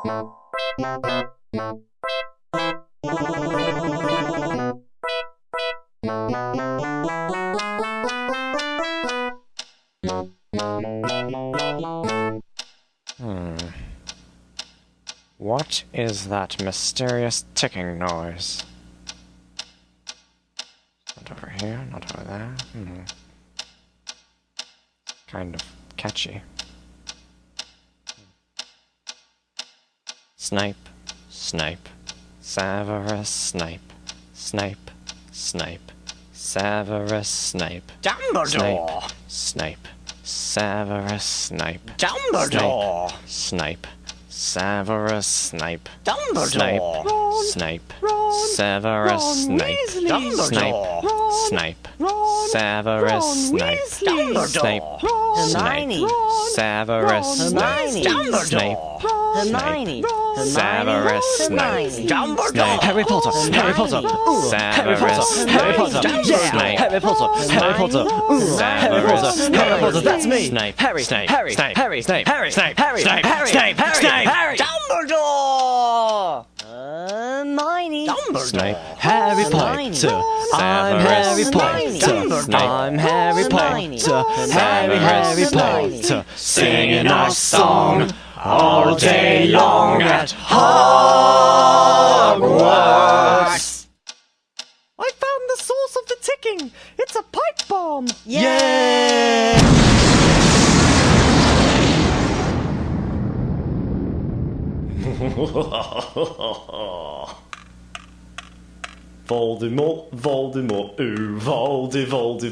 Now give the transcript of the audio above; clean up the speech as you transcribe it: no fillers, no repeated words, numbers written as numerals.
What is that mysterious ticking noise? Not over here, not over there. Kind of catchy. Snape, Snape, Severus Snape, Snape, Snape, Severus Snape. Dumbledore! Snape, Severus Snape. Dumbledore! Snape, Severus Snape. Dumbledore! Snape, Severus Snape. Dumbledore! Snape, Severus Snape. Snape, Hermione! Severus Snape. Snape, Hermione! Severus Snape. Dumbledore! Harry Potter! Harry Potter! Harry Potter! Harry Potter! Yeah! Harry Potter! Harry Potter! Harry Potter! Harry Potter! That's me! Snape, Harry! Snape, Harry! Snape, Harry! Snape, Harry! Snape, Harry! Snape, Harry! Snape, Harry! Snape, Harry! Dumbledore! Hermione! Snape, Harry Hermione. Potter! I'm Harry Hermione. Potter! I'm Harry Hermione. Potter! Harry Hermione. Potter! singing our song all day long at Hogwarts. I found the source of the ticking! It's a pipe bomb! Yeah! Voldemort, Voldemort, ooh, Voldemort.